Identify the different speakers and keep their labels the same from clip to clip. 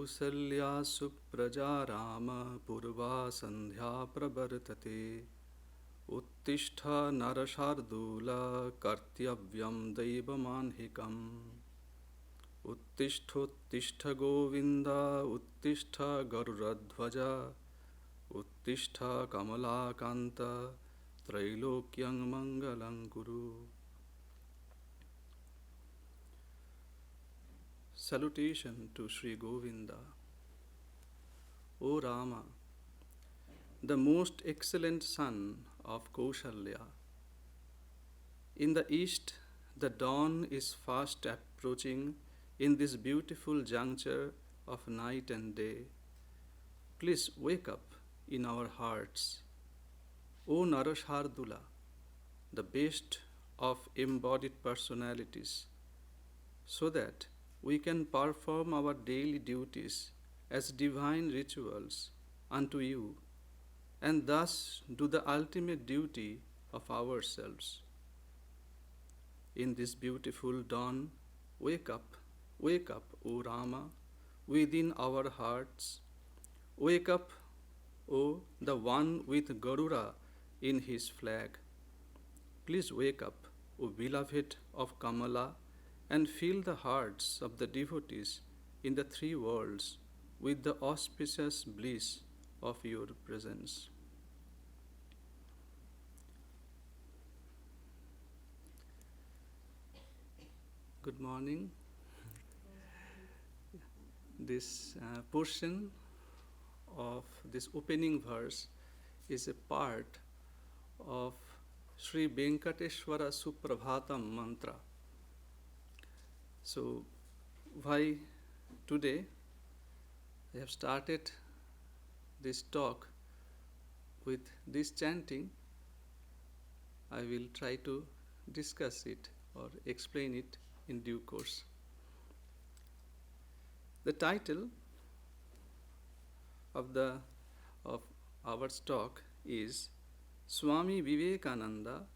Speaker 1: कौसल्या सुप्रजा राम पूर्वा सन्ध्या प्रवर्तते उत्तिष्ठ नरशार्दूल कर्तव्यं दैवमान्हिकम् उत्तिष्ठोत्तिष्ठ गोविन्द उत्तिष्ठ गरुडध्वज उत्तिष्ठ कमलाकान्त त्रैलोक्यं मङ्गलं कुरु. Salutation to Sri Govinda. O Rama, the most excellent son of Kaushalya. In the east, the dawn is fast approaching in this beautiful juncture of night and day. Please wake up in our hearts. O Narashardula, the best of embodied personalities, so that we can perform our daily duties as divine rituals unto you, and thus do the ultimate duty of ourselves. In this beautiful dawn, wake up, O Rama, within our hearts. Wake up, O the one with Garuda in his flag. Please wake up, O beloved of Kamala, and fill the hearts of the devotees in the three worlds with the auspicious bliss of your presence. Good morning. This portion of this opening verse is a part of Sri Venkateshwara Suprabhatam mantra. So, why today I have started this talk with this chanting, I will try to discuss it or explain it in due course. The title of our talk is Swami Vivekananda,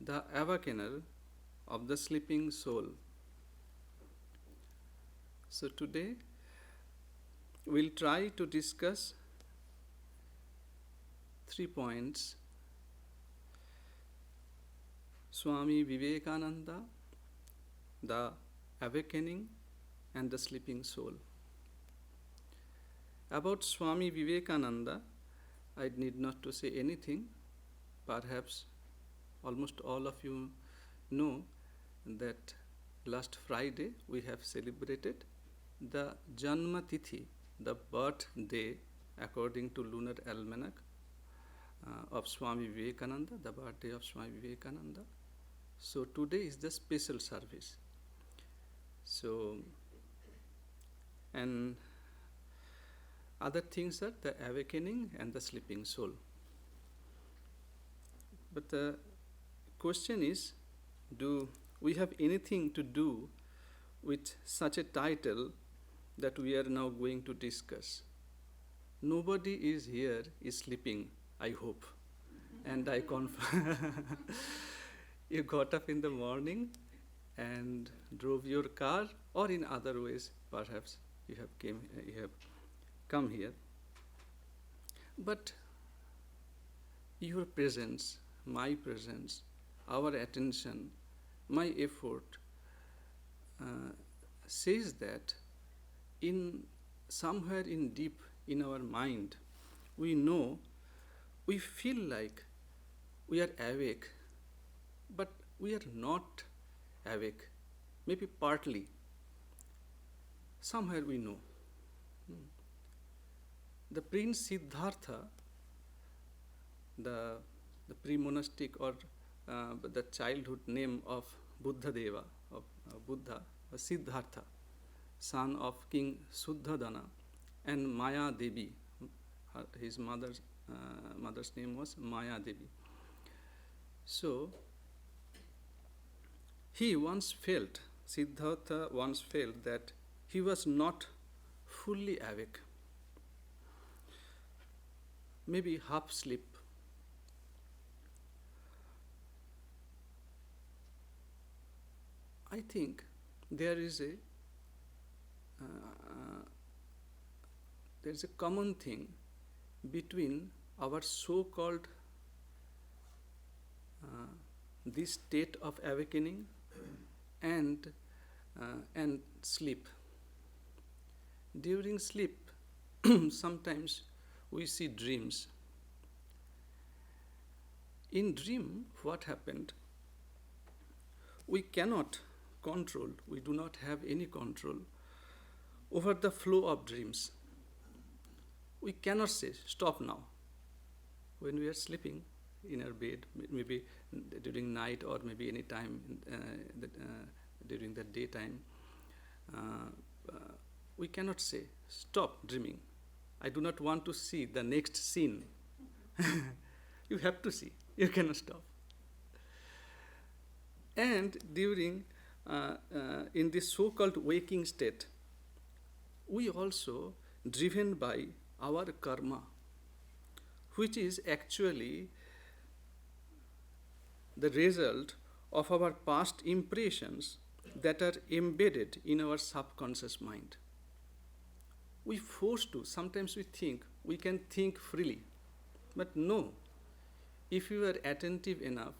Speaker 1: the Awakener of the Sleeping Soul. So today we'll try to discuss 3 points: Swami Vivekananda, the awakening, and the sleeping soul. About Swami Vivekananda, I need not to say anything. Perhaps almost all of you know that last Friday we have celebrated the Janma Tithi, the birthday according to lunar almanac of Swami Vivekananda, the birthday of Swami Vivekananda. So today is the special service. So, and other things are the awakening and the sleeping soul. But the question is, do we have anything to do with such a title that we are now going to discuss? Nobody is here is sleeping, I hope. And I confirm you got up in the morning and drove your car, or in other ways perhaps you have come here. But your presence, my presence, our attention, my effort says that in somewhere in deep in our mind, we know, we feel like we are awake, but we are not awake, maybe partly. Somewhere we know. The Prince Siddhartha, the pre-monastic or the childhood name of Buddha Deva, of Buddha, Siddhartha, son of King Suddhadana, and Maya Devi. His mother's name was Maya Devi. So, Siddhartha once felt that he was not fully awake, maybe half sleep. I think there is there is a common thing between our so-called this state of awakening and sleep. During sleep, sometimes we see dreams. In dream, what happened? We cannot control, we do not have any control over the flow of dreams. We cannot say, stop now. When we are sleeping in our bed, maybe during night or maybe any time during the daytime, we cannot say, stop dreaming. I do not want to see the next scene. You have to see. You cannot stop. And during, in this so-called waking state, we also driven by our karma, which is actually the result of our past impressions that are embedded in our subconscious mind. We forced to, sometimes we think, we can think freely, but no. If you are attentive enough,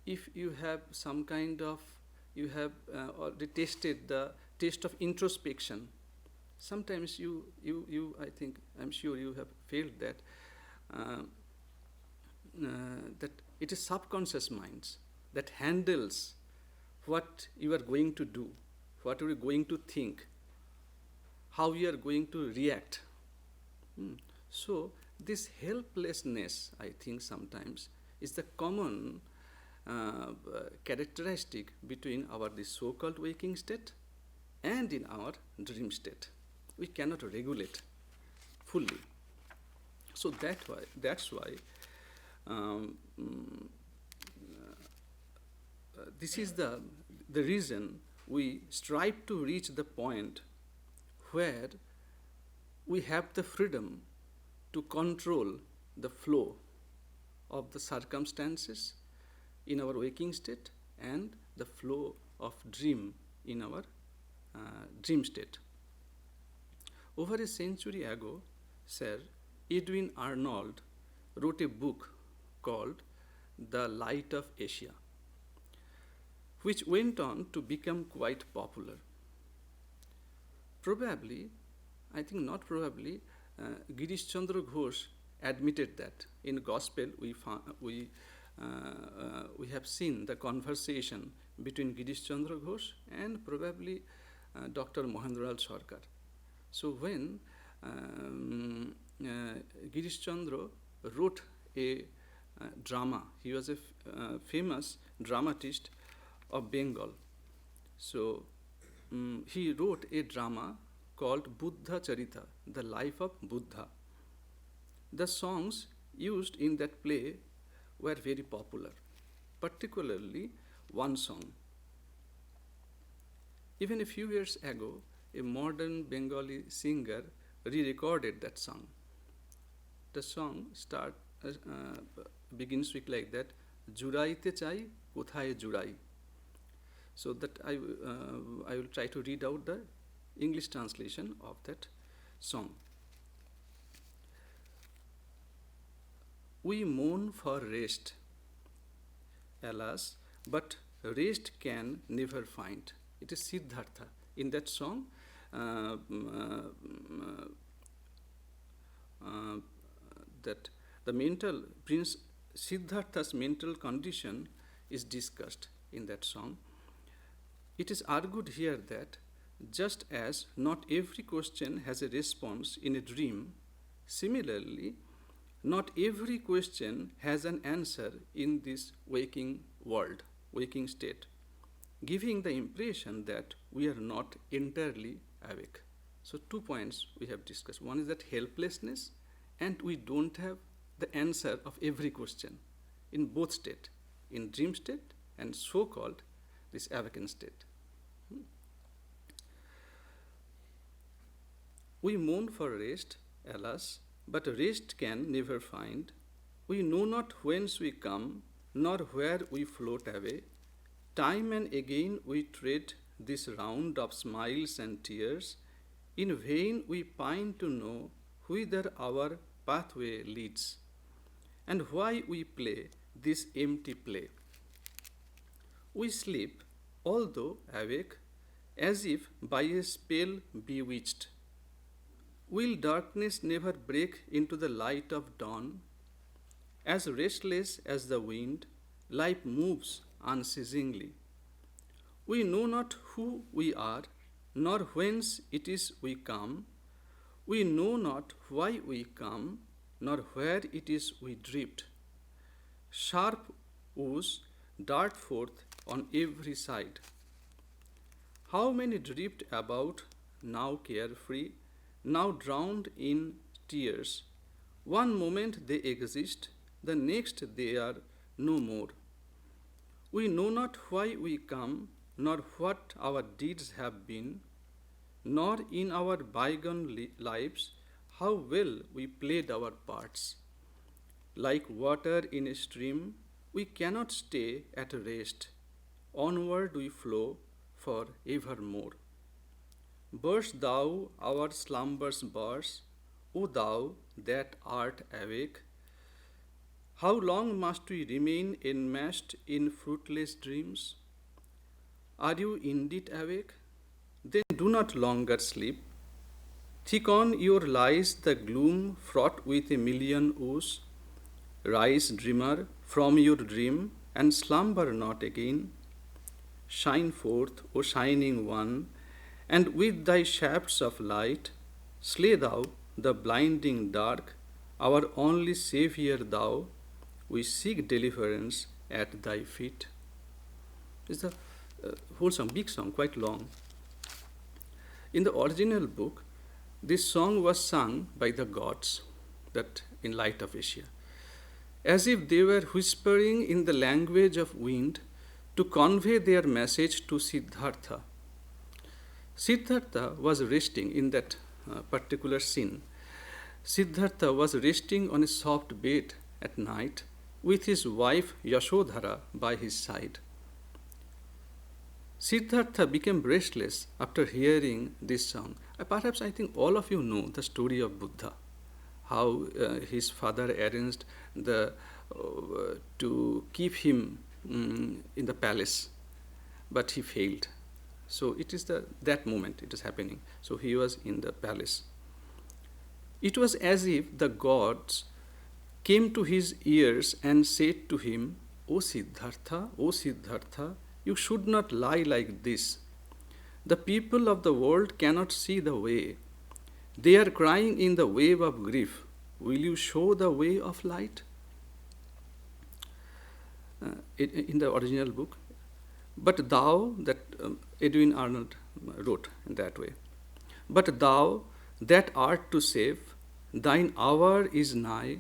Speaker 1: if you have some kind of, you have already tasted the taste of introspection, sometimes I think, I'm sure you have felt that, that it is subconscious minds that handles what you are going to do, what you are going to think, how you are going to react. So this helplessness, I think sometimes, is the common characteristic between our this so-called waking state and in our dream state. We cannot regulate fully. So that's why this is the reason we strive to reach the point where we have the freedom to control the flow of the circumstances in our waking state and the flow of dream in our dream state. Over a century ago, Sir Edwin Arnold wrote a book called The Light of Asia, which went on to become quite popular. Probably, I think not probably, Girish Chandra Ghosh admitted that. In Gospel, we have seen the conversation between Girish Chandra Ghosh and probably Dr. Mohendralal Sarkar. So when Girish Chandra wrote a drama, he was a famous dramatist of Bengal. So he wrote a drama called Buddha Charita, the life of Buddha. The songs used in that play were very popular, particularly one song. Even a few years ago, a modern Bengali singer re-recorded that song. The song begins with like that, Juraite chai, kothaye jurai. So that I will try to read out the English translation of that song. We mourn for rest, alas, but rest can never find. It is Siddhartha. In that song, that the mental, Prince Siddhartha's mental condition is discussed in that song. It is argued here that just as not every question has a response in a dream, similarly, not every question has an answer in this waking world, waking state, giving the impression that we are not entirely awake. So 2 points we have discussed. One is that helplessness, and we don't have the answer of every question in both state, in dream state and so-called this awakened state. We mourn for rest, alas, but rest can never find. We know not whence we come, nor where we float away. Time and again we tread this round of smiles and tears, In vain we pine to know whither our pathway leads, and why we play this empty play. We sleep, although awake, as if by a spell bewitched. Will darkness never break into the light of dawn? As restless as the wind, life moves unceasingly. We know not who we are, nor whence it is we come. We know not why we come, nor where it is we drift. Sharp woes dart forth on every side. How many drift about, now carefree, now drowned in tears. One moment they exist, the next they are no more. We know not why we come, nor what our deeds have been, nor in our bygone lives how well we played our parts. Like water in a stream, we cannot stay at rest. Onward we flow for evermore. Burst thou our slumbers burst, O thou that art awake. How long must we remain enmeshed in fruitless dreams? Are you indeed awake? Then do not longer sleep. Thick on your lies the gloom fraught with a million woes. Rise, dreamer, from your dream, and slumber not again. Shine forth, O shining one, and with thy shafts of light, slay thou the blinding dark, our only Saviour thou. We seek deliverance at thy feet. It's a whole song, big song, quite long. In the original book, this song was sung by the gods, that in Light of Asia, as if they were whispering in the language of wind to convey their message to Siddhartha. Siddhartha was resting in that particular scene. Siddhartha was resting on a soft bed at night with his wife Yashodhara by his side. Siddhartha became restless after hearing this song. Perhaps I think all of you know the story of Buddha, how his father arranged to keep him in the palace, but he failed. So it is that moment it is happening. So he was in the palace. It was as if the gods came to his ears and said to him, O Siddhartha, you should not lie like this. The people of the world cannot see the way. They are crying in the wave of grief. Will you show the way of light? In the original book. But thou, that Edwin Arnold wrote in that way. But thou that art to save, thine hour is nigh.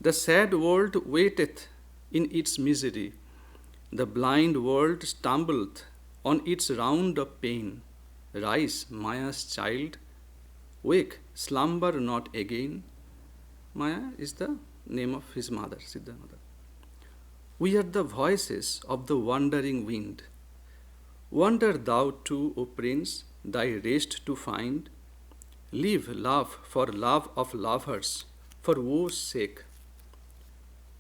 Speaker 1: The sad world waiteth in its misery. The blind world stumbleth on its round of pain. Rise, Maya's child, wake, slumber not again. Maya is the name of his mother, Siddha mother. We are the voices of the wandering wind. Wander thou too, O Prince, thy rest to find. Live love for love of lovers, for woe's sake.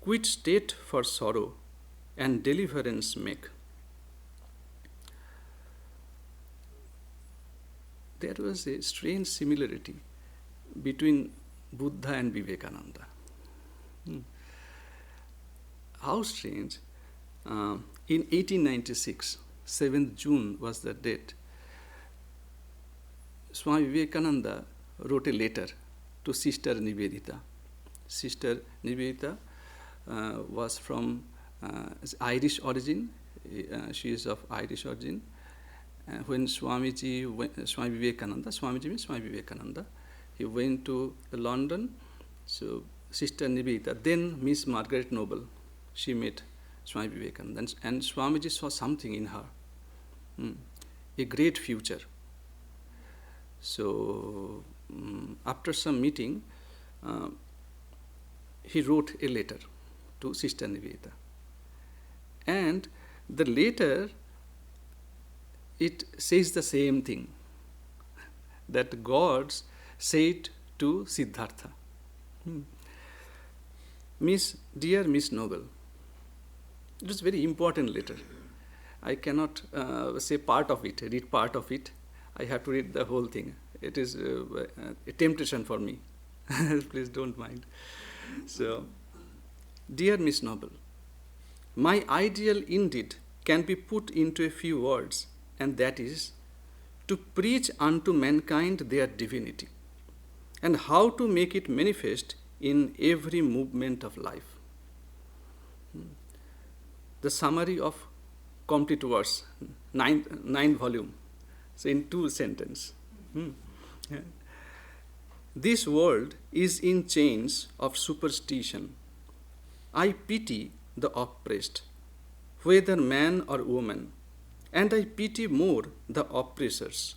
Speaker 1: Quit state for sorrow, and deliverance make. There was a strange similarity between Buddha and Vivekananda. How strange. In 1896, 7th June was the date, Swami Vivekananda wrote a letter to Sister Nivedita. Sister Nivedita was from Irish origin. She is of Irish origin. When Swami Vivekananda, Swamiji means Swami Vivekananda, he went to London. So Sister Nivedita, then Miss Margaret Noble, she met Swami Vivekananda, and Swamiji saw something in her, a great future. So after some meeting, he wrote a letter to Sister Nivedita. And the letter, it says the same thing. that gods said to Siddhartha. Dear Miss Noble, it was very important letter. I cannot say part of it, read part of it. I have to read the whole thing. It is a temptation for me. Please don't mind. So, dear Miss Noble, my ideal indeed can be put into a few words, and that is to preach unto mankind their divinity and how to make it manifest in every movement of life. The summary of complete verse, nine volume, so in 2 sentences. This world is in chains of superstition. I pity the oppressed, whether man or woman, and I pity more the oppressors.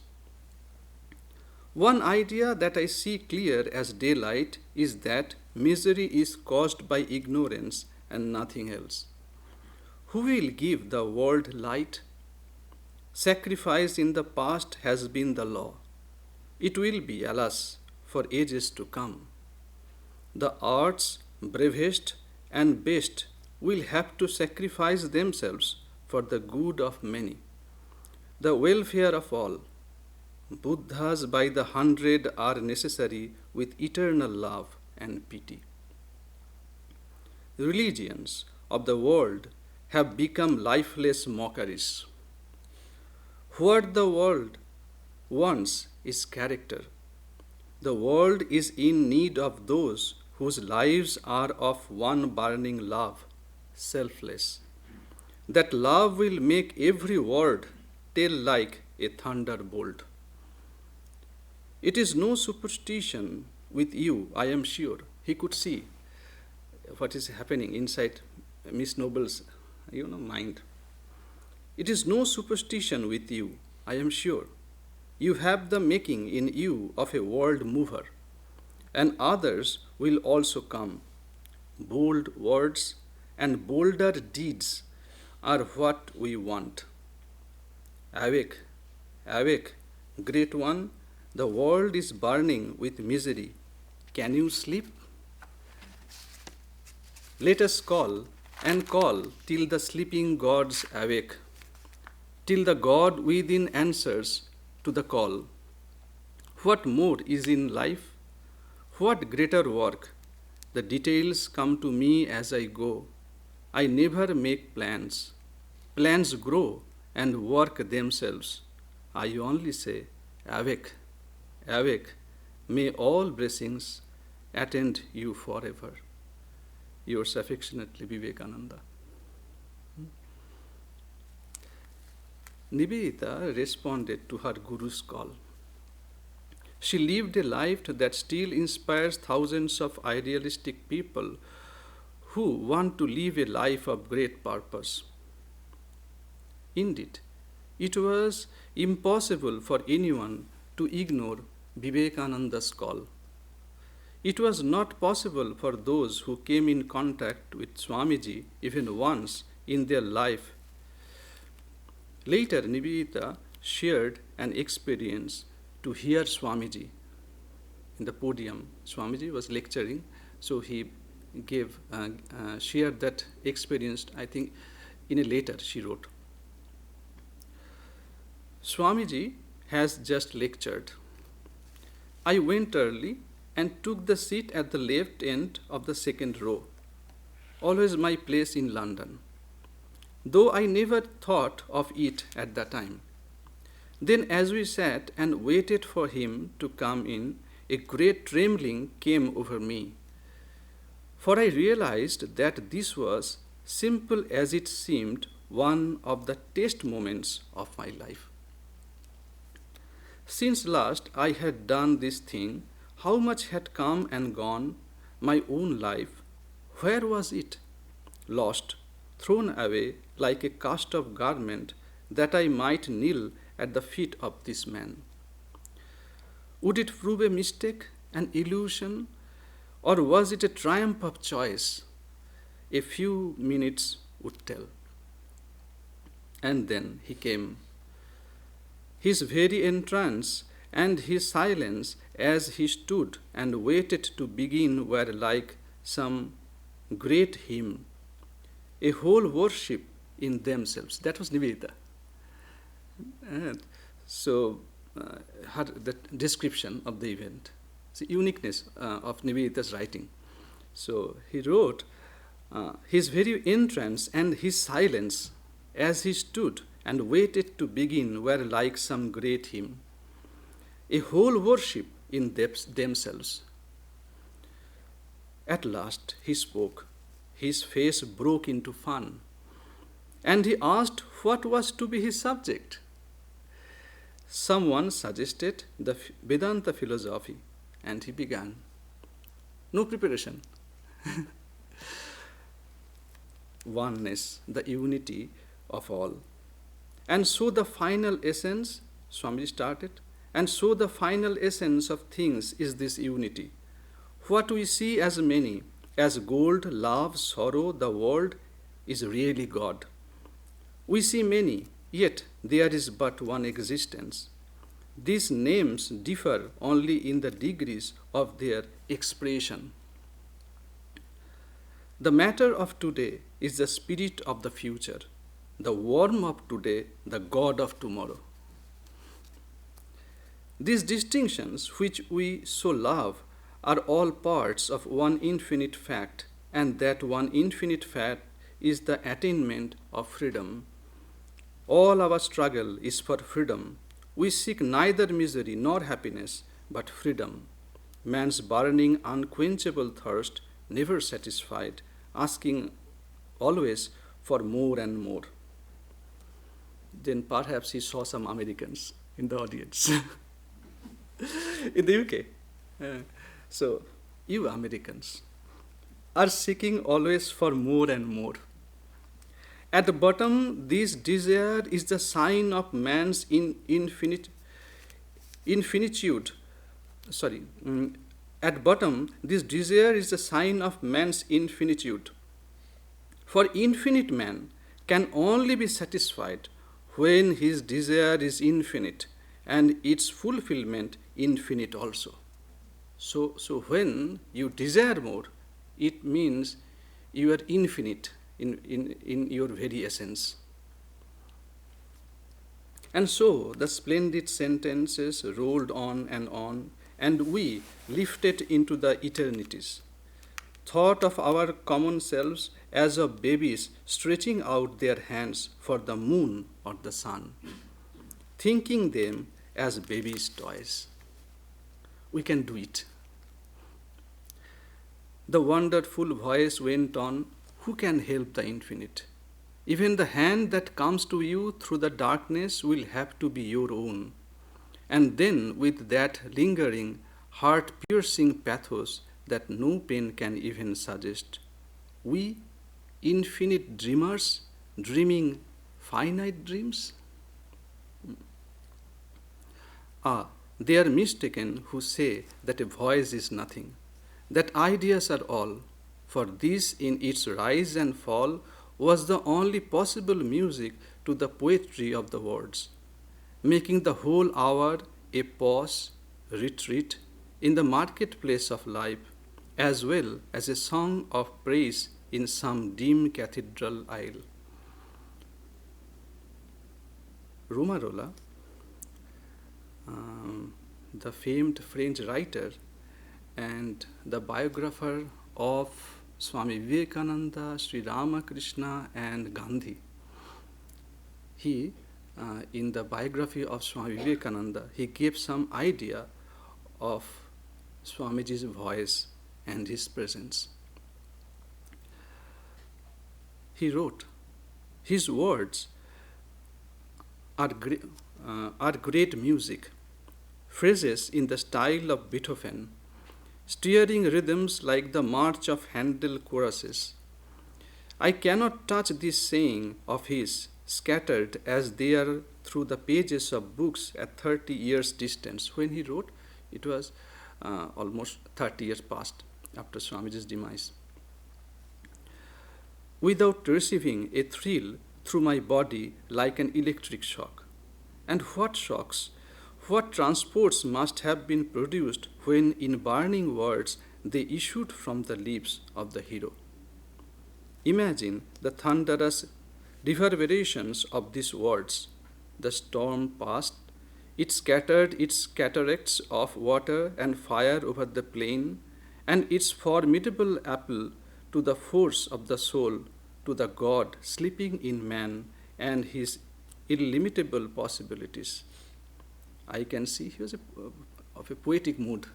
Speaker 1: One idea that I see clear as daylight is that misery is caused by ignorance and nothing else. Who will give the world light? Sacrifice in the past has been the law. It will be, alas, for ages to come. The arts, bravest and best will have to sacrifice themselves for the good of many, the welfare of all. Buddhas by the 100 are necessary with eternal love and pity. Religions of the world have become lifeless mockeries. What the world wants is character. The world is in need of those whose lives are of one burning love, selfless. That love will make every word tell like a thunderbolt. It is no superstition with you, I am sure. He could see what is happening inside Miss Noble's, mind. It is no superstition with you, I am sure. You have the making in you of a world mover, and others will also come. Bold words and bolder deeds are what we want. Awake, awake, great one, the world is burning with misery. Can you sleep? Let us call and call till the sleeping gods awake, till the God within answers to the call. What more is in life? What greater work? The details come to me as I go. I never make plans. Plans grow and work themselves. I only say, awake, awake, may all blessings attend you forever. Yours affectionately, Vivekananda. Nivedita responded to her guru's call. She lived a life that still inspires thousands of idealistic people who want to live a life of great purpose. Indeed, it was impossible for anyone to ignore Vivekananda's call. It was not possible for those who came in contact with Swamiji even once in their life. Later, Nivedita shared an experience to hear Swamiji in the podium. Swamiji was lecturing, so he shared that experience, I think, in a letter she wrote. Swamiji has just lectured. I went early and took the seat at the left end of the second row, always my place in London, though I never thought of it at that time. Then as we sat and waited for him to come in, a great trembling came over me, for I realized that this was, simple as it seemed, one of the test moments of my life. Since last I had done this thing, how much had come and gone, my own life, where was it? Lost, thrown away like a cast-off garment, that I might kneel at the feet of this man. Would it prove a mistake, an illusion, or was it a triumph of choice? A few minutes would tell. And then he came. His very entrance and his silence as he stood and waited to begin were like some great hymn, a whole worship in themselves. That was Nivedita. And so, the description of the event, the uniqueness of Nivedita's writing. So he wrote, his very entrance and his silence as he stood and waited to begin were like some great hymn, a whole worship in themselves. At last he spoke. His face broke into fun, and he asked what was to be his subject. Someone suggested the Vedanta philosophy, and he began. No preparation. Oneness, the unity of all. And so the final essence, Swami started, and so the final essence of things is this unity. What we see as many, as gold, love, sorrow, the world, is really God. We see many, yet there is but one existence. These names differ only in the degrees of their expression. The matter of today is the spirit of the future, the worm of today, the God of tomorrow. These distinctions which we so love are all parts of one infinite fact, and that one infinite fact is the attainment of freedom. All our struggle is for freedom. We seek neither misery nor happiness, but freedom. Man's burning, unquenchable thirst, never satisfied, asking always for more and more. Then perhaps he saw some Americans in the audience. In the UK. So, you Americans are seeking always for more and more. At the bottom, this desire is the sign of man's infinitude. At bottom, this desire is the sign of man's infinitude. For infinite man can only be satisfied when his desire is infinite and its fulfillment infinite also. So when you desire more, it means you are infinite in your very essence. And so the splendid sentences rolled on, and we lifted into the eternities. Thought of our common selves as of babies stretching out their hands for the moon or the sun, thinking them as babies' toys. We can do it. The wonderful voice went on, who can help the infinite? Even the hand that comes to you through the darkness will have to be your own. And then with that lingering, heart-piercing pathos that no pen can even suggest, we, infinite dreamers, dreaming finite dreams? They are mistaken who say that a voice is nothing, that ideas are all, for this in its rise and fall was the only possible music to the poetry of the words, making the whole hour a pause, retreat in the marketplace of life, as well as a song of praise in some dim cathedral aisle. Romarola, the famed French writer and the biographer of Swami Vivekananda, Sri Ramakrishna, and Gandhi. He, in the biography of Swami Vivekananda, he gave some idea of Swamiji's voice and his presence. He wrote, his words are great music, phrases in the style of Beethoven, stirring rhythms like the march of Handel choruses. I cannot touch this saying of his, scattered as they are through the pages of books at 30 years distance. When he wrote, it was almost 30 years past after Swamiji's demise. Without receiving a thrill through my body like an electric shock. And what shocks? What transports must have been produced when, in burning words, they issued from the lips of the hero. Imagine the thunderous reverberations of these words. The storm passed, it scattered its cataracts of water and fire over the plain, and its formidable appeal to the force of the soul, to the God sleeping in man and his illimitable possibilities. I can see, he was of a poetic mood.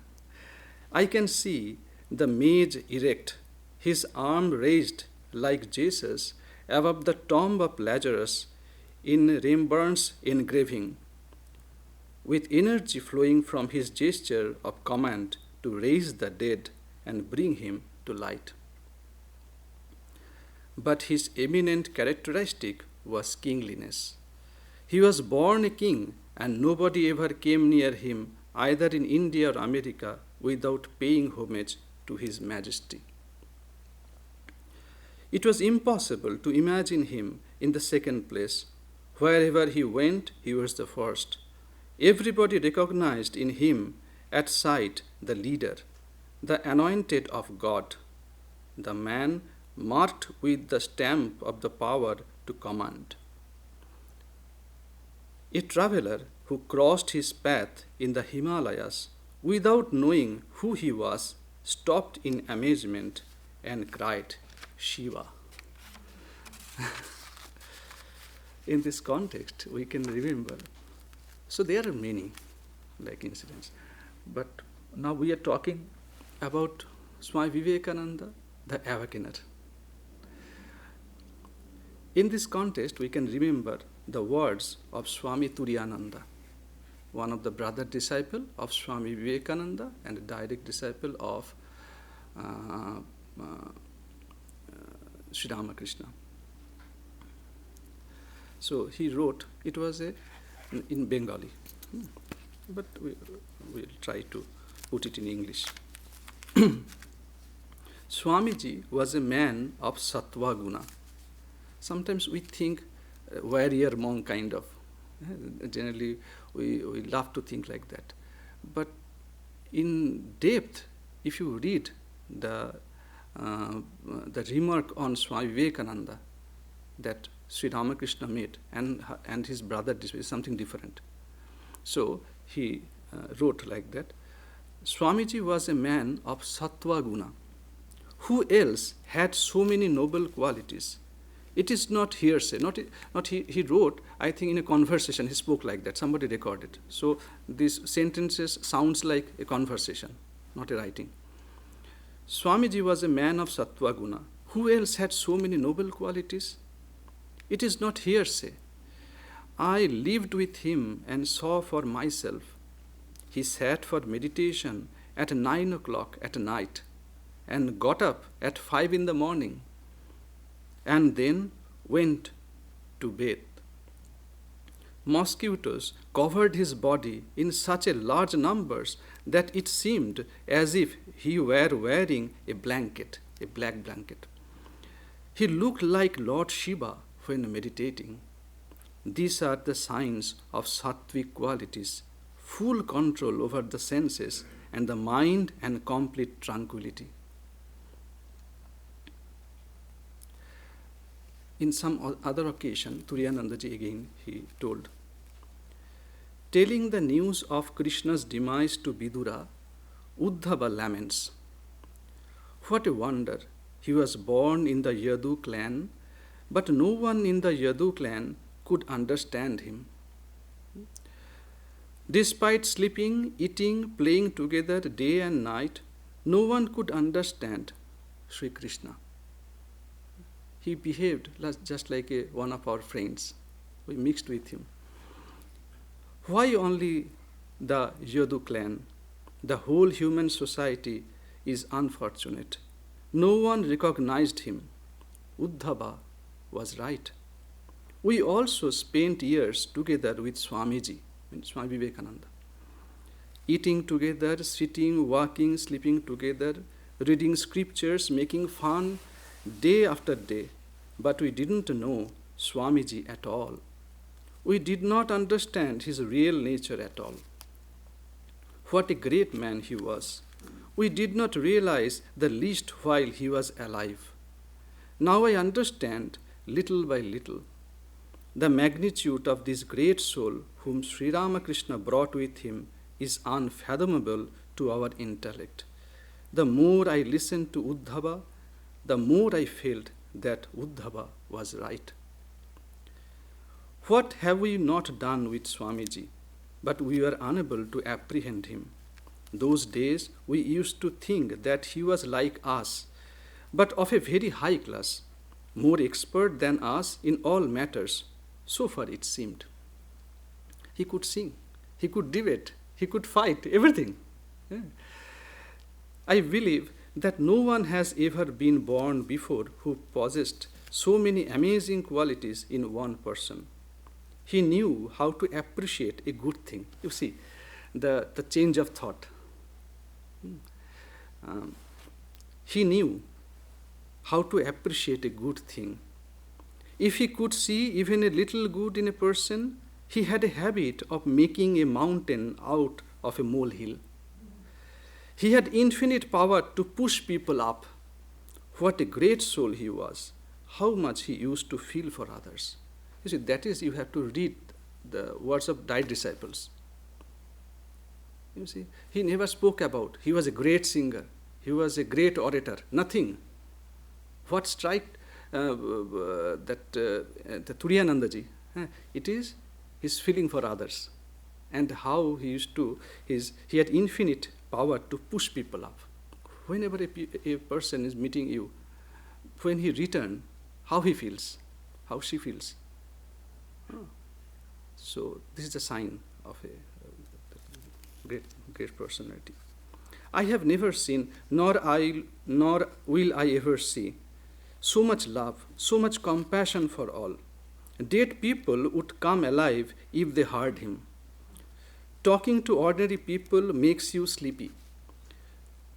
Speaker 1: I can see the mage erect, his arm raised like Jesus above the tomb of Lazarus in Rembrandt's engraving, with energy flowing from his gesture of command to raise the dead and bring him to light. But his eminent characteristic was kingliness. He was born a king, and nobody ever came near him, either in India or America, without paying homage to his majesty. It was impossible to imagine him in the second place. Wherever he went, he was the first. Everybody recognized in him at sight the leader, the anointed of God, the man marked with the stamp of the power to command. A traveler who crossed his path in the Himalayas without knowing who he was stopped in amazement and cried, Shiva. In this context, we can remember. So there are many like incidents. But now we are talking about Swami Vivekananda, the Awakener. In this context, we can remember the words of Swami Turiyananda, one of the brother disciple of Swami Vivekananda and a direct disciple of Sri Ramakrishna. So he wrote, it was in Bengali, but we'll try to put it in English. Swamiji was a man of sattva guna. Sometimes we think warrior monk kind of. Generally, we love to think like that. But in depth, if you read the remark on Swami Vivekananda that Sri Ramakrishna made and his brother is something different. So he wrote like that, Swamiji was a man of sattva guna. Who else had so many noble qualities? It is not hearsay. He wrote, I think in a conversation, he spoke like that. Somebody recorded. So these sentences sounds like a conversation, not a writing. Swamiji was a man of sattva guna. Who else had so many noble qualities? It is not hearsay. I lived with him and saw for myself. He sat for meditation at 9 o'clock at night and got up at 5 in the morning and then went to bed. Mosquitoes covered his body in such a large numbers that it seemed as if he were wearing a blanket, a black blanket. He looked like Lord Shiva when meditating. These are the signs of sattvic qualities, full control over the senses and the mind and complete tranquility. In some other occasion, Turiyanandaji again, he told, telling the news of Krishna's demise to Vidura, Uddhava laments. What a wonder! He was born in the Yadu clan, but no one in the Yadu clan could understand him. Despite sleeping, eating, playing together day and night, no one could understand Sri Krishna. He behaved just like one of our friends. We mixed with him. Why only the Yadu clan? The whole human society is unfortunate. No one recognized him. Uddhava was right. We also spent years together with Swamiji, Swami Vivekananda. Eating together, sitting, walking, sleeping together, reading scriptures, making fun, day after day, but we didn't know Swamiji at all. We did not understand his real nature at all. What a great man he was. We did not realize the least while he was alive. Now I understand, little by little, the magnitude of this great soul whom Sri Ramakrishna brought with him is unfathomable to our intellect. The more I listened to Uddhava, the more I felt that Uddhava was right. What have we not done with Swamiji? But we were unable to apprehend him. Those days we used to think that he was like us, but of a very high class, more expert than us in all matters, so far it seemed. He could sing, he could debate, he could fight, everything. Yeah. I believe that no one has ever been born before who possessed so many amazing qualities in one person. He knew how to appreciate a good thing. You see, the change of thought. He knew how to appreciate a good thing. If he could see even a little good in a person, he had a habit of making a mountain out of a molehill. He had infinite power to push people up. What a great soul he was. How much he used to feel for others. You see, that is, you have to read the words of died disciples. You see, he never spoke about, he was a great singer, he was a great orator, nothing. What struck the Turiyanandaji, it is his feeling for others and how he used to, he had infinite power to push people up. Whenever a person is meeting you, when he returns, how he feels, how she feels. So this is a sign of a great personality. I have never seen, nor will I ever see, so much love, so much compassion for all. Dead people would come alive if they heard him. Talking to ordinary people makes you sleepy.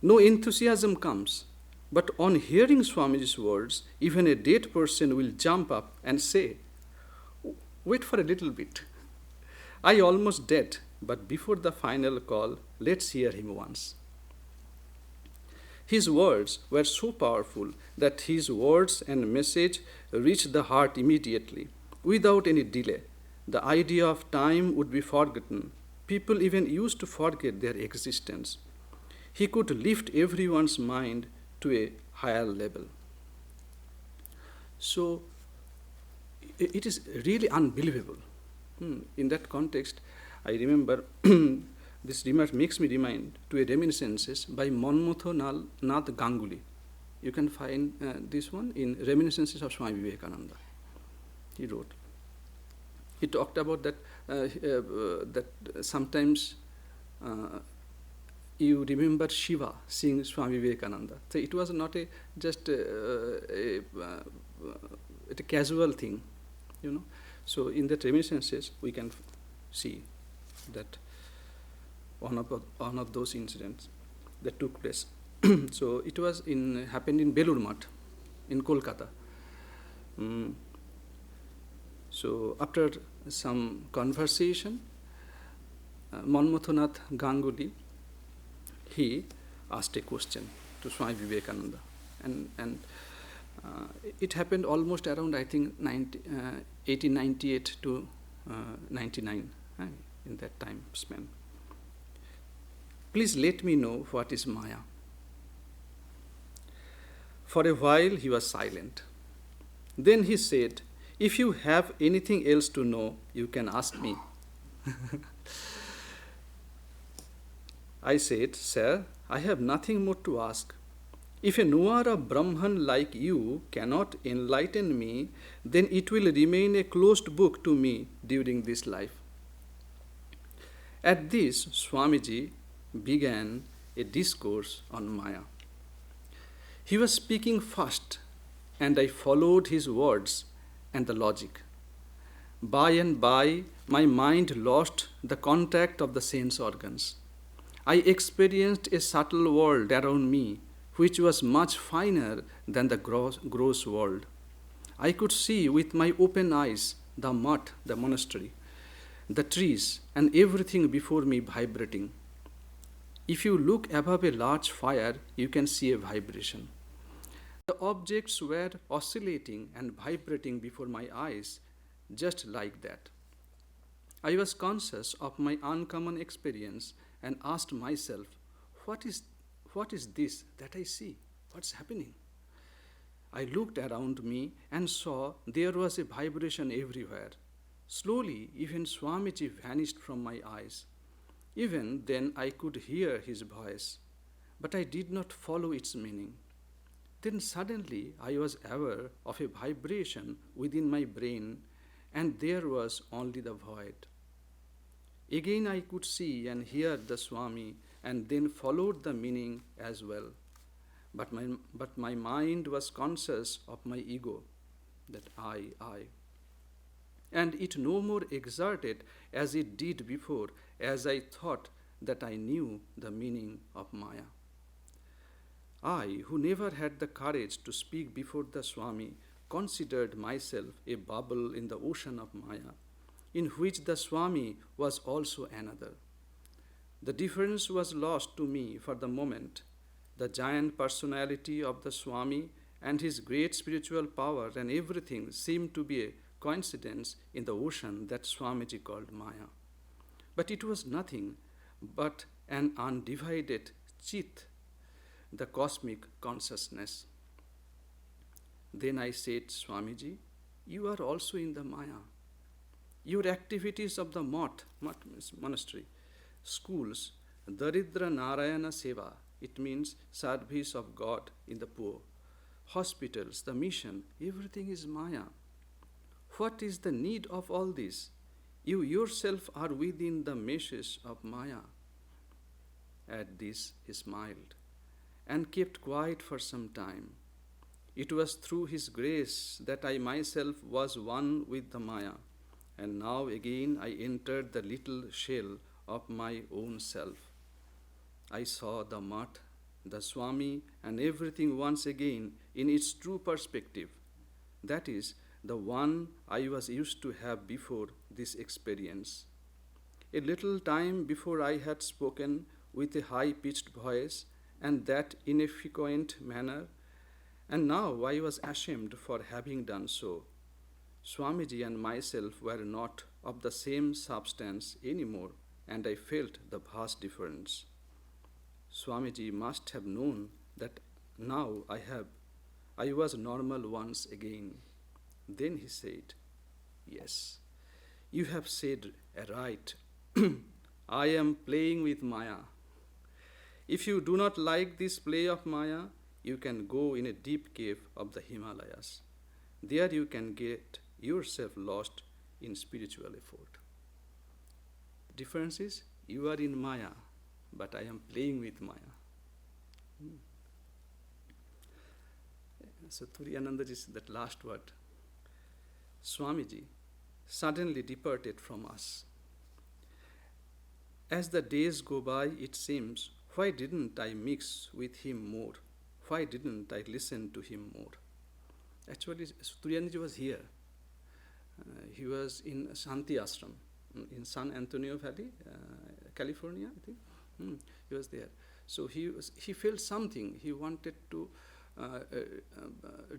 Speaker 1: No enthusiasm comes, but on hearing Swamiji's words, even a dead person will jump up and say, "Wait for a little bit. I almost dead, but before the final call, let's hear him once." His words were so powerful that his words and message reached the heart immediately, without any delay. The idea of time would be forgotten. People even used to forget their existence. He could lift everyone's mind to a higher level. So, it is really unbelievable. In that context, I remember this remark makes me remind to a reminiscences by Manmatho Nath Ganguly. You can find this one in Reminiscences of Swami Vivekananda. He wrote. He talked about that that sometimes you remember Shiva seeing Swami Vivekananda. So it was not just a casual thing, you know. So in that reminiscences, we can see that one of those incidents that took place. So it was happened in Belur Math in Kolkata. So after some conversation, Manmatho Nath Ganguly, he asked a question to Swami Vivekananda, and it happened almost around, I think, 1898 to 99, in that time span. Please let me know what is Maya. For a while he was silent. Then he said, "If you have anything else to know, you can ask me." I said, "Sir, I have nothing more to ask. If a knower of Brahman like you cannot enlighten me, then it will remain a closed book to me during this life." At this, Swamiji began a discourse on Maya. He was speaking fast, and I followed his words and the logic. By and by, my mind lost the contact of the sense organs. I experienced a subtle world around me, which was much finer than the gross world. I could see with my open eyes the mutt, the monastery, the trees, and everything before me vibrating. If you look above a large fire, you can see a vibration. The objects were oscillating and vibrating before my eyes, just like that. I was conscious of my uncommon experience and asked myself, what is, what is this that I see? What's happening? I looked around me and saw there was a vibration everywhere. Slowly, even Swamiji vanished from my eyes. Even then, I could hear his voice, but I did not follow its meaning. Then suddenly, I was aware of a vibration within my brain, and there was only the void. Again, I could see and hear the Swami, and then followed the meaning as well. But my mind was conscious of my ego, that I. And it no more exerted as it did before, as I thought that I knew the meaning of Maya. I, who never had the courage to speak before the Swami, considered myself a bubble in the ocean of Maya, in which the Swami was also another. The difference was lost to me for the moment. The giant personality of the Swami and his great spiritual power and everything seemed to be a coincidence in the ocean that Swamiji called Maya. But it was nothing but an undivided Chit, the cosmic consciousness. Then I said, Swamiji, you are also in the Maya. Your activities of the math means monastery, schools, Daridra Narayana Seva, it means service of God in the poor, hospitals, the mission, everything is Maya. What is the need of all this? You yourself are within the meshes of Maya. At this, he smiled and kept quiet for some time. It was through his grace that I myself was one with the Maya, and now again I entered the little shell of my own self. I saw the math, the Swami, and everything once again in its true perspective. That is, the one I was used to have before this experience. A little time before I had spoken with a high-pitched voice and that inefficient manner, and now I was ashamed for having done so. Swamiji and myself were not of the same substance anymore, and I felt the vast difference. Swamiji must have known that now I was normal once again. Then he said, yes, you have said right. I am playing with Maya. If you do not like this play of Maya, you can go in a deep cave of the Himalayas. There you can get yourself lost in spiritual effort. The difference is, you are in Maya, but I am playing with Maya. So Turiyananda is that last word. Swamiji suddenly departed from us. As the days go by, it seems, why didn't I mix with him more? Why didn't I listen to him more? Actually, Turiyananda was here. He was in Shanti Ashram in San Antonio Valley, California, I think. He was there. So he felt something. He wanted to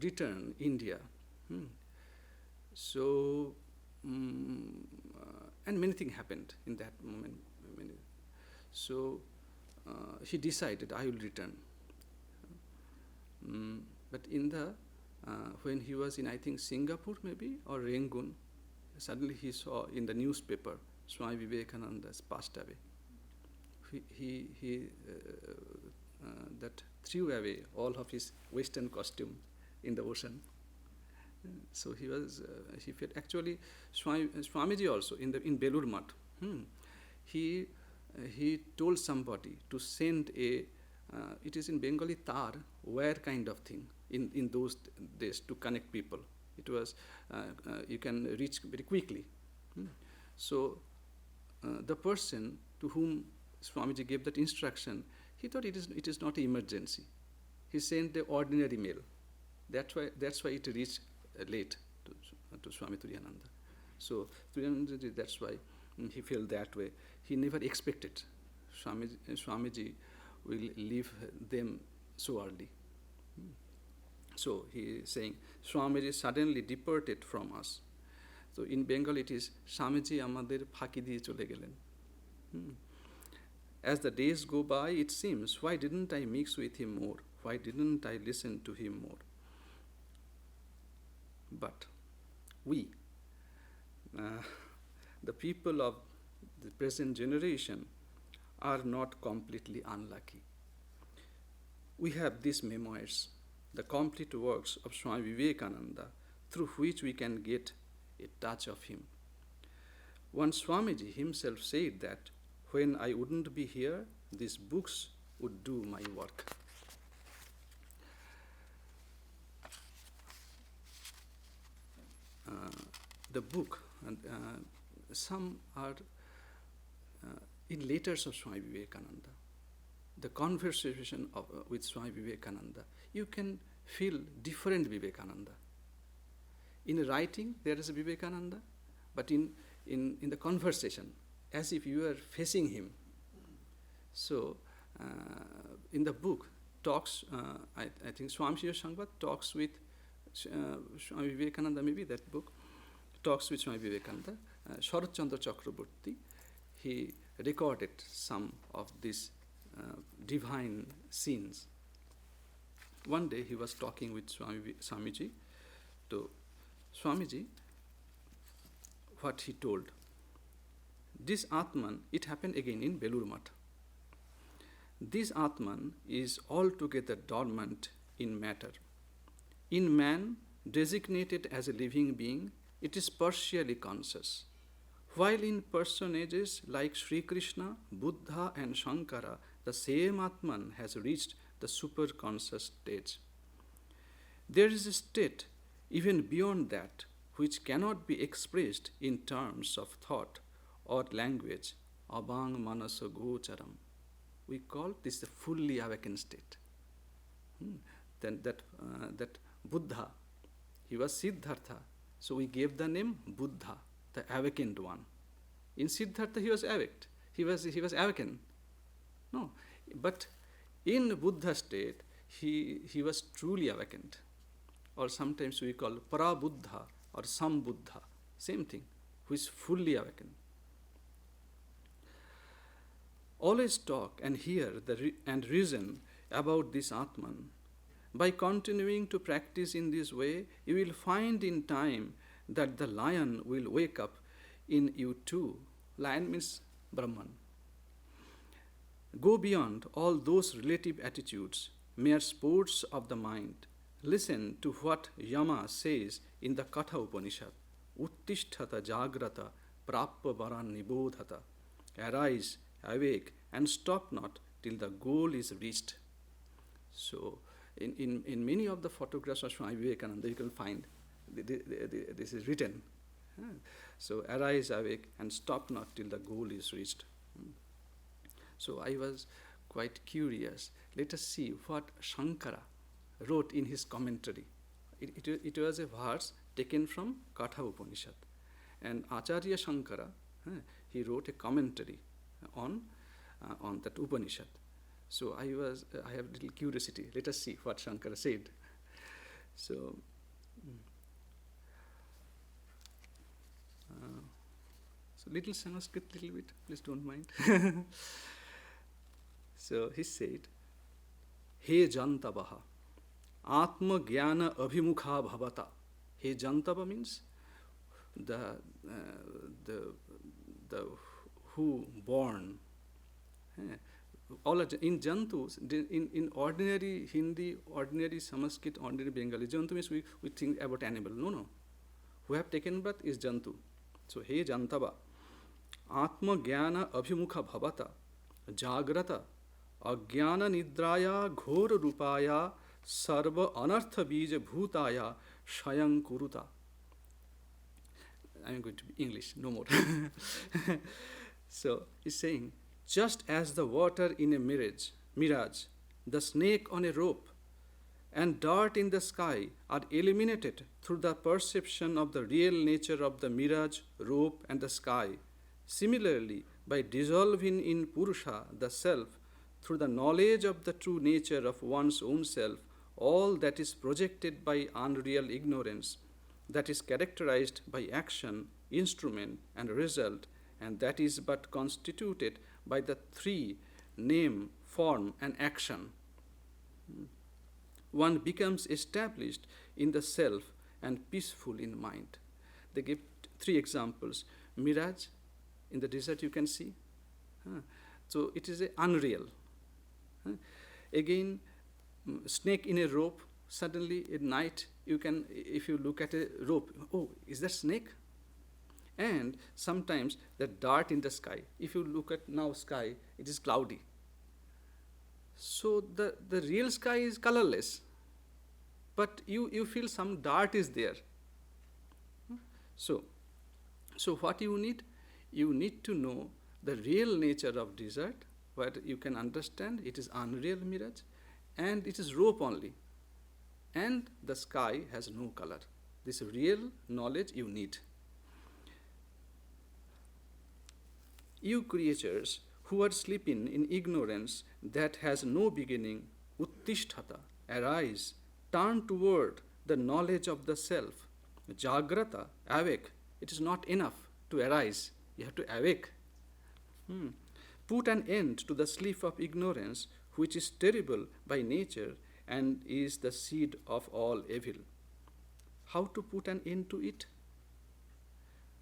Speaker 1: return India. So, and many things happened in that moment. So, he decided, I will return. But in the, when he was in, I think, Singapore maybe, or Rangoon, suddenly he saw in the newspaper, Swami Vivekananda has passed away. He that threw away all of his Western costume in the ocean. So he felt actually Swamiji also in Belur Math. He told somebody to send a it is in Bengali tar wire kind of thing in those days to connect people. It was you can reach very quickly. So the person to whom Swamiji gave that instruction, he thought it is not an emergency. He sent the ordinary mail. That's why it reached late to Swami Turiyananda. So Turiyananda, that's why he felt that way. He never expected Swamiji will leave them so early. So he is saying, Swamiji suddenly departed from us. So in Bengal it is, Swamiji amader phaki diye chole gelen. As the days go by, it seems, why didn't I mix with him more? Why didn't I listen to him more? But we, the people of the present generation, are not completely unlucky. We have these memoirs, the complete works of Swami Vivekananda, through which we can get a touch of him. Once Swamiji himself said that when I wouldn't be here, these books would do my work. The book, some are in letters of Swami Vivekananda. The conversation with Swami Vivekananda, you can feel different Vivekananda. In writing, there is a Vivekananda, but in the conversation, as if you are facing him. So, in the book, talks, I think Swami Shivarchanananda talks with Swami Vivekananda, maybe that book, talks with Swami Vivekananda. Shivarchananda Chakraborty, he recorded some of these divine scenes. One day he was talking with Swamiji. To Swamiji, what he told. This Atman, it happened again in Belur Math. This Atman is altogether dormant in matter. In man, designated as a living being, it is partially conscious. While in personages like Sri Krishna, Buddha and Shankara, the same Atman has reached the superconscious stage. There is a state even beyond that which cannot be expressed in terms of thought or language, abang manasa gocharam. We call this the fully awakened state. Then that Buddha, he was Siddhartha, so we gave the name Buddha, the awakened one. In Siddhartha he was awaked. He was awakened. No, but in Buddha state he was truly awakened. Or sometimes we call Para-Buddha or Sam-Buddha, same thing, who is fully awakened. Always talk and hear and reason about this Atman. By continuing to practice in this way, you will find in time that the lion will wake up in you too. Lion means Brahman. Go beyond all those relative attitudes, mere sports of the mind. Listen to what Yama says in the Katha Upanishad. Uttisthata jagrata prapya varan nibodhata. Arise, awake, and stop not till the goal is reached. So, in many of the photographs of Swami Vivekananda, you can find this is written. So, arise, awake, and stop not till the goal is reached. So, I was quite curious. Let us see what Shankara wrote in his commentary. It was a verse taken from Katha Upanishad. And Acharya Shankara, he wrote a commentary on that Upanishad. So I have little curiosity. Let us see what Shankara said. So little Sanskrit, little bit, please don't mind. So he said, He Jantabaha, Atma Jnana Abhimukha Bhavata. He Jantava means the who born. All in Jantus, in ordinary Hindi, ordinary Sanskrit, ordinary Bengali, Jantu means we think about animal. No. Who have taken birth is Jantu. So, He Jantava, Atma Jnana Abhimukha Bhavata, Jagrata, Ajnana Nidraya Ghora Rupaya, Sarva Anartha Bija Bhutaya, Shayam Kuruta. I am going to be English, no more. So, he's saying, just as the water in a mirage, the snake on a rope, and dart in the sky are eliminated through the perception of the real nature of the mirage, rope, and the sky. Similarly, by dissolving in Purusha, the self, through the knowledge of the true nature of one's own self, all that is projected by unreal ignorance, that is characterized by action, instrument, and result, and that is but constituted by the three name, form, and action. One becomes established in the self and peaceful in mind. They give three examples. Mirage, in the desert you can see. So it is unreal. Again, snake in a rope, suddenly at night you can, if you look at a rope, oh, is that snake? And sometimes the dart in the sky. If you look at now sky, it is cloudy. So the real sky is colorless, but you feel some dart is there. So what you need? You need to know the real nature of desert, where you can understand it is unreal mirage, and it is rope only. And the sky has no color. This real knowledge you need. You creatures who are sleeping in ignorance that has no beginning, uttisthata, arise, turn toward the knowledge of the self. Jagrata, awake. It is not enough to arise. You have to awake. Put an end to the sleep of ignorance, which is terrible by nature and is the seed of all evil. How to put an end to it?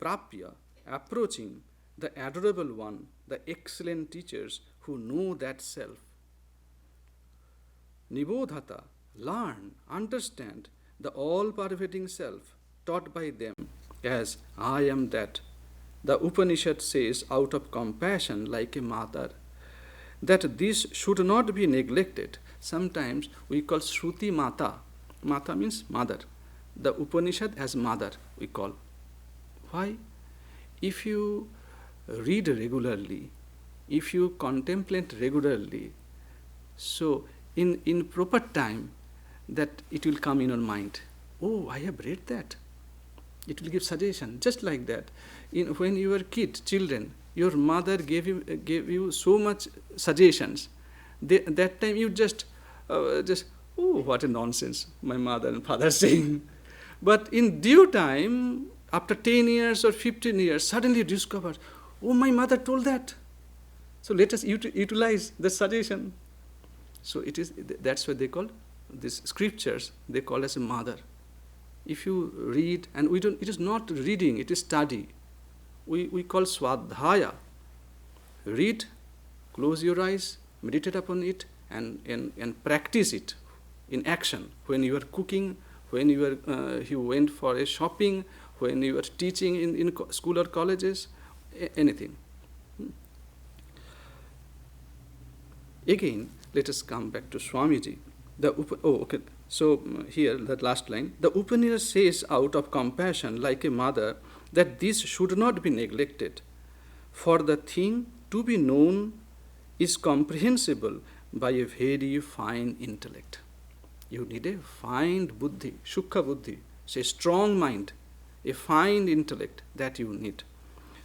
Speaker 1: Prapya, approaching the adorable one, the excellent teachers who know that self. Nibodhata, learn, understand the all-pervading self taught by them as I am that. The Upanishad says out of compassion like a mother that this should not be neglected. Sometimes we call Shruti Mata. Mata means mother. The Upanishad as mother we call. Why? If you read regularly, if you contemplate regularly, so in proper time that it will come in your mind. Oh, I have read that. It will give suggestion, just like that. When you were children, your mother gave you so much suggestions. That time you just oh, what a nonsense, my mother and father saying. But in due time, after 10 years or 15 years, suddenly you discover, oh, my mother told that. So let us utilize the suggestion. So that's what they call these scriptures. They call as a mother. If you read, and it is not reading, it is study. We call swadhyaya. Read, close your eyes, meditate upon it, and practice it in action. When you are cooking, when you went for a shopping, when you are teaching in school or colleges, anything. Again, let us come back to Swamiji. So here, that last line. The Upanishad says out of compassion like a mother that this should not be neglected. For the thing to be known is comprehensible by a very fine intellect. You need a fine buddhi, shukha buddhi, say strong mind, a fine intellect that you need.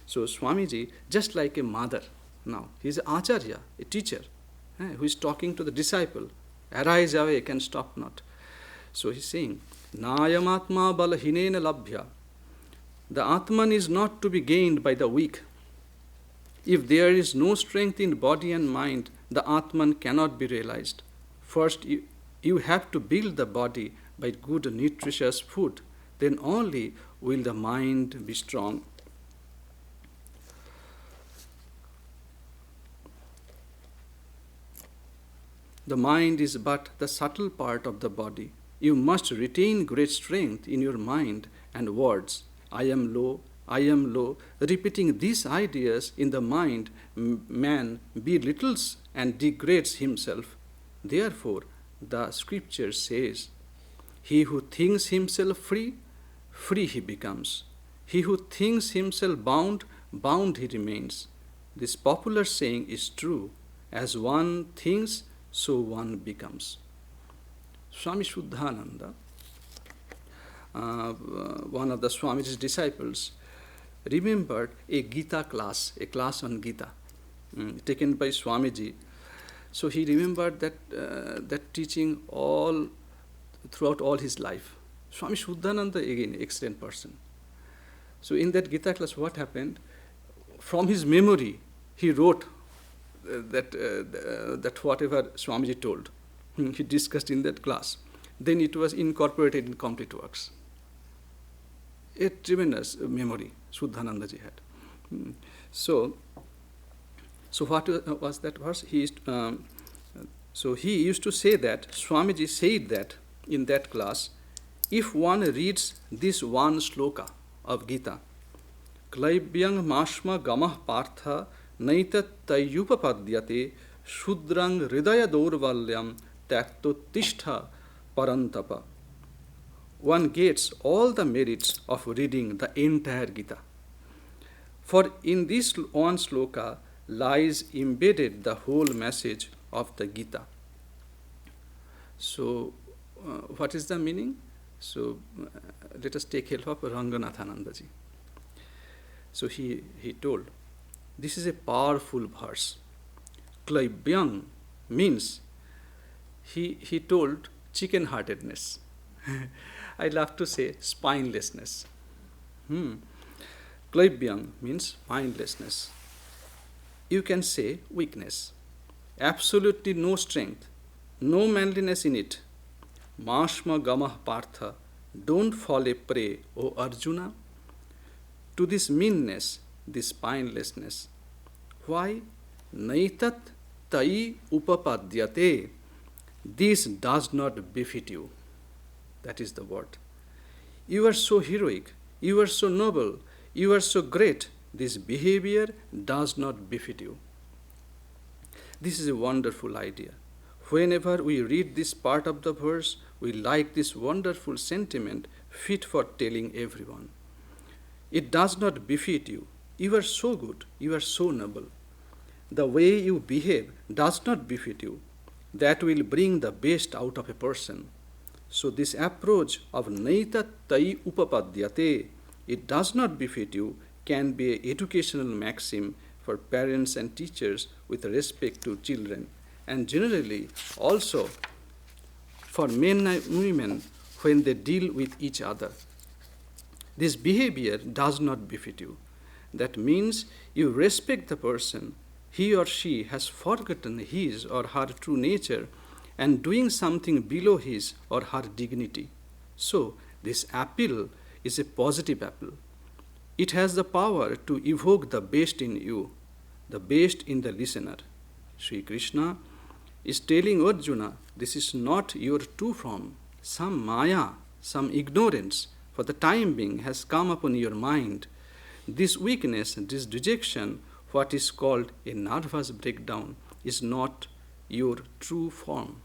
Speaker 1: So Swamiji, just like a mother now, he is an acharya, a teacher, who is talking to the disciple. Arise, awake, and stop not. So he is saying, Nayamatma balahinena labhya. The Atman is not to be gained by the weak. If there is no strength in body and mind, the Atman cannot be realized. First, you have to build the body by good nutritious food. Then only will the mind be strong. The mind is but the subtle part of the body. You must retain great strength in your mind and words. I am low, repeating these ideas in the mind, man belittles and degrades himself. Therefore, the scripture says, he who thinks himself free, free he becomes. He who thinks himself bound, bound he remains. This popular saying is true. As one thinks, so one becomes. Swami Shuddhananda, one of the Swamiji's disciples, remembered a Gita class, a class on Gita, taken by Swamiji. So he remembered that teaching all throughout all his life. Swami Shuddhananda, again, excellent person. So in that Gita class, what happened? From his memory, he wrote that whatever Swamiji told, he discussed in that class. Then it was incorporated in complete works. A tremendous memory Shuddhanandaji had. So what was that verse? So he used to say that, Swamiji said that in that class, if one reads this one sloka of Gita, Klaibyang mashma gamah partha naita tayyupapadyate shudrang hridaya daurvalyam taktottishtha parantapa. One gets all the merits of reading the entire Gita. For in this one sloka lies embedded the whole message of the Gita. So, what is the meaning? So, let us take help of Ranganathanandaji. So, he told, this is a powerful verse. Klaibyang means, he told chicken-heartedness. I love to say spinelessness. Klaibyang means spinelessness. You can say weakness. Absolutely no strength, no manliness in it. Mashma gamah partha, don't fall a prey, O Arjuna, to this meanness, this spinelessness. Why? Naitat tai upapadyate. This does not befit you. That is the word. You are so heroic, you are so noble, you are so great. This behavior does not befit you. This is a wonderful idea. Whenever we read this part of the verse, we like this wonderful sentiment fit for telling everyone. It does not befit you. You are so good, you are so noble. The way you behave does not befit you. That will bring the best out of a person. So this approach of naita tai upapadyate, it does not befit you, can be an educational maxim for parents and teachers with respect to children, and generally also for men and women when they deal with each other. This behavior does not befit you. That means you respect the person. He or she has forgotten his or her true nature and doing something below his or her dignity. So, this appeal is a positive appeal. It has the power to evoke the best in you, the best in the listener. Sri Krishna is telling Arjuna, this is not your true form. Some maya, some ignorance, for the time being has come upon your mind. This weakness, this dejection, what is called a nervous breakdown, is not your true form.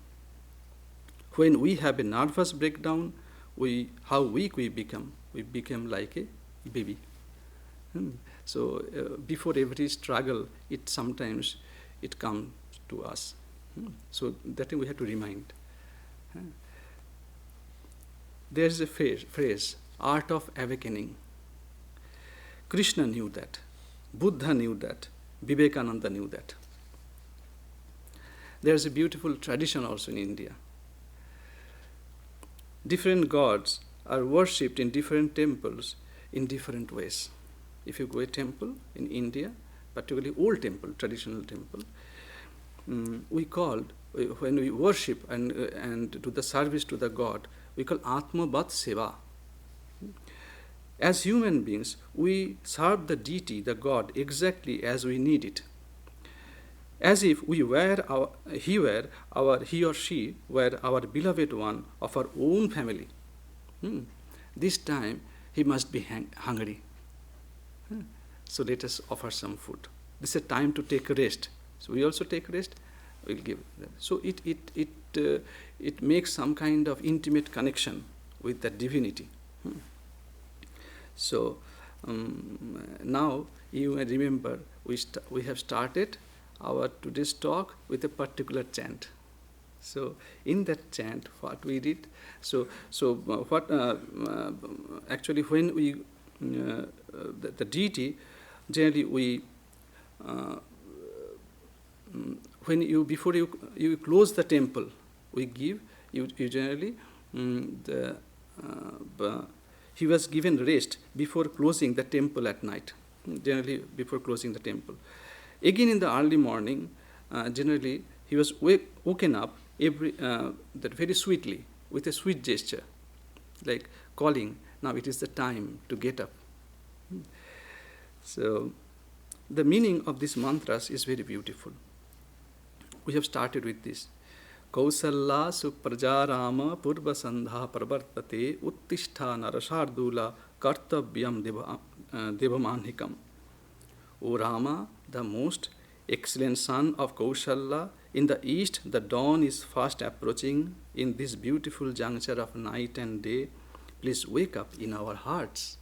Speaker 1: When we have a nervous breakdown, how weak we become? We become like a baby. So before every struggle, sometimes it comes to us. So that thing we have to remind. There is a phrase, art of awakening. Krishna knew that. Buddha knew that. Vivekananda knew that. There is a beautiful tradition also in India. Different gods are worshipped in different temples in different ways. If you go to a temple in India, particularly old temple, traditional temple, when we worship and do the service to the god, we call Atma Bhat Seva. As human beings, we serve the deity, the god, exactly as we need it. As if he or she were our beloved one of our own family. This time, he must be hungry. So let us offer some food. This is a time to take a rest. So we also take rest. We'll give them. So it makes some kind of intimate connection with the divinity. So now you may remember we have started our today's talk with a particular chant. So in that chant, what we did. So actually when we the deity, generally we, when you, before you close the temple, we give, you generally, he was given rest before closing the temple at night, generally before closing the temple. Again in the early morning, generally he was woken up that very sweetly, with a sweet gesture, like calling, now it is the time to get up. So the meaning of these mantras is very beautiful. We have started with this. Kausalla suprajarama purva sandha pravartate uttishta narasardula kartavyam devamanhikam. O Rama, the most excellent son of Kausalla, in the east the dawn is fast approaching. In this beautiful juncture of night and day, please wake up in our hearts.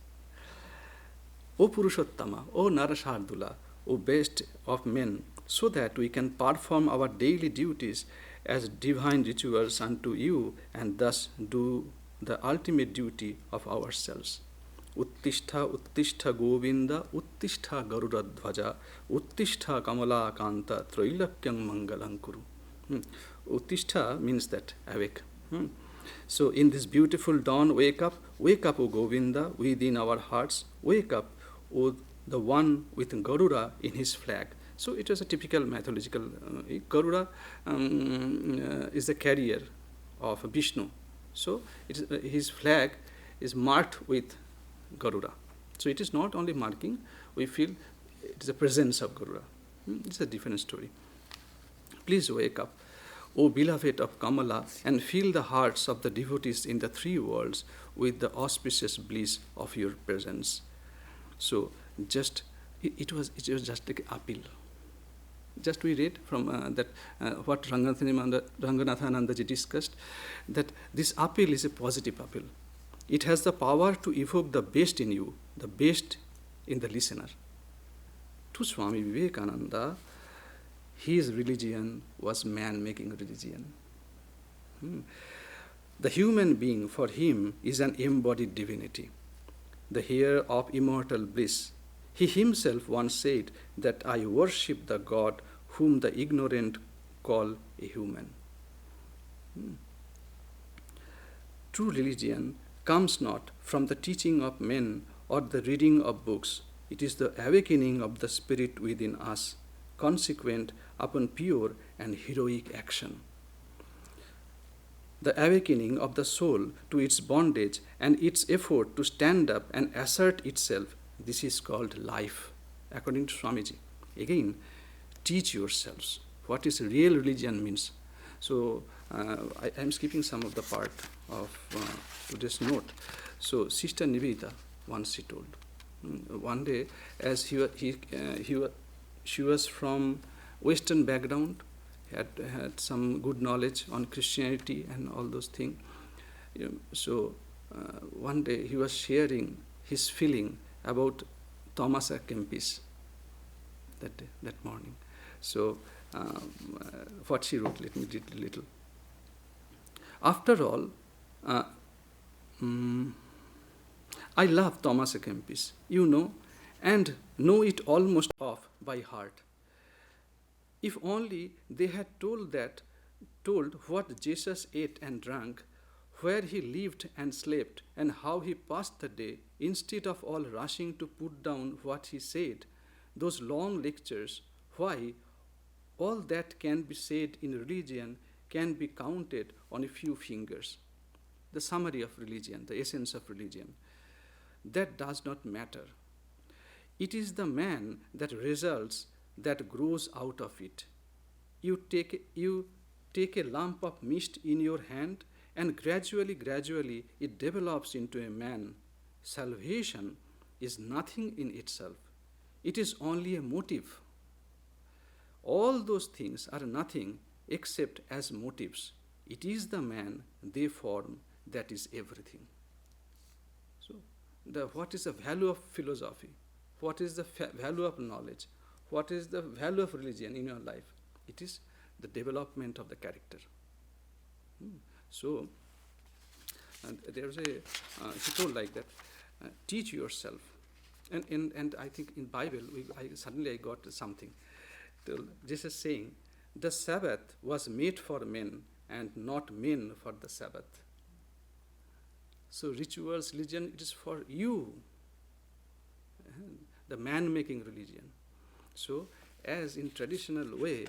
Speaker 1: O Purushottama, O Narasardula, O best of men, so that we can perform our daily duties as divine rituals unto you, and thus do the ultimate duty of ourselves. Uttishta Uttishta Govinda Uttishta Garuradhvaja Uttishta Kamala Kanta Trailakyam Mangalam Kuru. Uttishta means that awake. So in this beautiful dawn, wake up, O Govinda, within our hearts, wake up, O the one with Garuda in his flag. So it was a typical mythological, Garuda is the carrier of Vishnu. So his flag is marked with Garuda. So it is not only marking, we feel it is the presence of Garuda. It's a different story. Please wake up, O beloved of Kamala, and fill the hearts of the devotees in the three worlds with the auspicious bliss of your presence. So it was just like an appeal. Just we read from what Ranganathanandaji discussed, that this appeal is a positive appeal. It has the power to evoke the best in you, the best in the listener. To Swami Vivekananda, his religion was man-making religion. The human being for him is an embodied divinity, the heir of immortal bliss. He himself once said that I worship the God whom the ignorant call a human. True religion comes not from the teaching of men or the reading of books. It is the awakening of the spirit within us, consequent upon pure and heroic action. The awakening of the soul to its bondage and its effort to stand up and assert itself, this is called life, according to Swamiji. Again, teach yourselves what is real religion means. So I am skipping some of the part of today's note. So Sister Nivedita, once she told, one day, as she was from Western background, had some good knowledge on Christianity and all those things. So one day he was sharing his feeling about Thomas à Kempis that morning. So what she wrote, let me read a little. After all, I love Thomas à Kempis, and know it almost off by heart. If only they had told what Jesus ate and drank, where he lived and slept, and how he passed the day, instead of all rushing to put down what he said, those long lectures, why, all that can be said in religion can be counted on a few fingers. The summary of religion, the essence of religion. That does not matter. It is the man that results that grows out of it. You take a lump of mist in your hand, and gradually it develops into a man. Salvation is nothing in itself. It is only a motive. All those things are nothing except as motives. It is the man they form that is everything. So, what is the value of philosophy? What is the value of knowledge? What is the value of religion in your life? It is the development of the character. So, there's he told like that, teach yourself. And I think in Bible, suddenly I got something. Jesus saying, the Sabbath was made for men and not men for the Sabbath. So rituals, religion, it is for you, the man-making religion. So as in traditional way,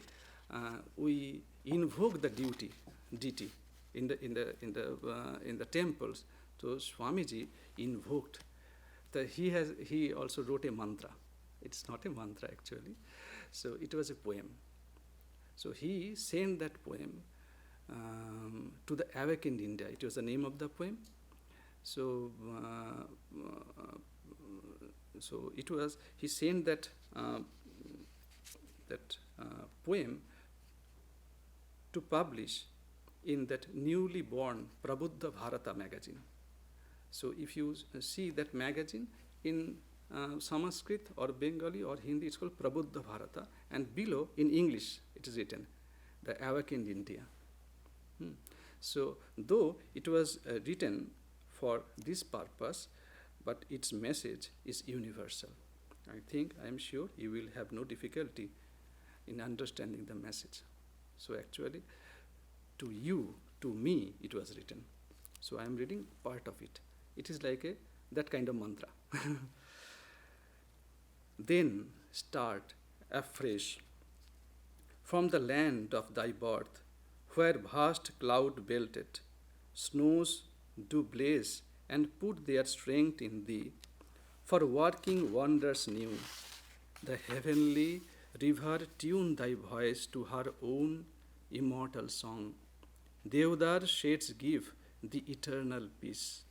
Speaker 1: we invoke the deity in the temples. So Swamiji invoked. He also wrote a mantra. It's not a mantra actually. So it was a poem. So he sent that poem to the Awakened India. It was the name of the poem. So he sent that poem to publish in that newly born Prabuddha Bharata magazine. So if you see that magazine in Sanskrit or Bengali or Hindi, it's called Prabuddha Bharata, and below in English it is written, the Awakened India. So though it was written for this purpose, but its message is universal. I am sure you will have no difficulty in understanding the message. So actually, to you, to me, it was written. So I am reading part of it. It is like that kind of mantra. Then start afresh from the land of thy birth, where vast cloud belted snows do blaze and put their strength in thee, for working wonders new. The heavenly river tune thy voice to her own immortal song. Deodar shades give the eternal peace.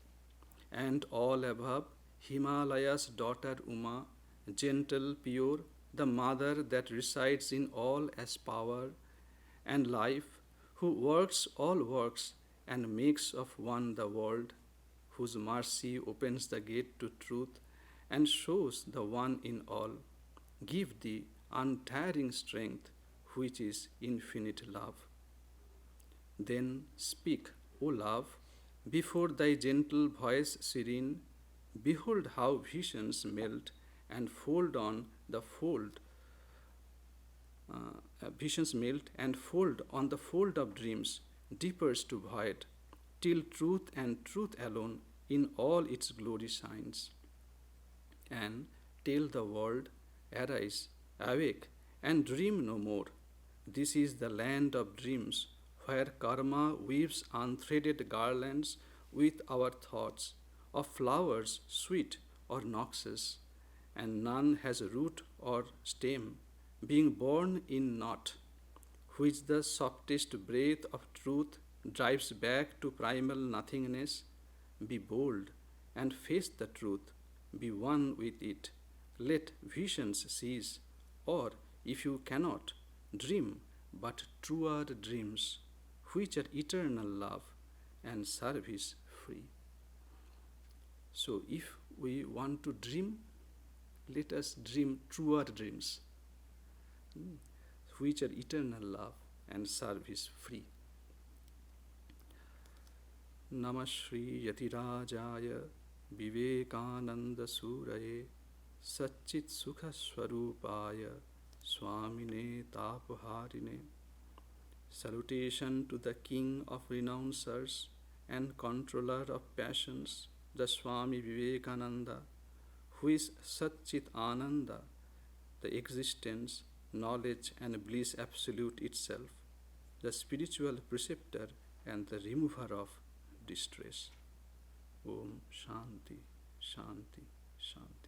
Speaker 1: And all above, Himalaya's daughter Uma, gentle, pure, the mother that resides in all as power and life, who works all works and makes of one the world, whose mercy opens the gate to truth and shows the one in all, give thee untiring strength, which is infinite love. Then speak, O love, before thy gentle voice serene, behold how visions melt and fold on the fold, visions melt and fold on the fold of dreams, deepest to void, till truth and truth alone in all its glory shines. And tell the world, arise, awake, and dream no more. This is the land of dreams, where karma weaves unthreaded garlands with our thoughts, of flowers sweet or noxious, and none has root or stem, being born in naught, which the softest breath of truth drives back to primal nothingness. Be bold and face the truth, be one with it. Let visions cease, or if you cannot, dream but truer dreams, which are eternal love and service free. So if we want to dream, let us dream truer dreams, which are eternal love and service free. Namah Shri Yatirajaya Vivekananda Suraye Satchit Sukha Swarupaya Swamine Tapaharine. Salutation to the King of Renouncers and Controller of Passions, the Swami Vivekananda, who is Satchit Ananda, the existence, knowledge and bliss absolute itself, the spiritual preceptor and the remover of distress. Om Shanti, Shanti, Shanti.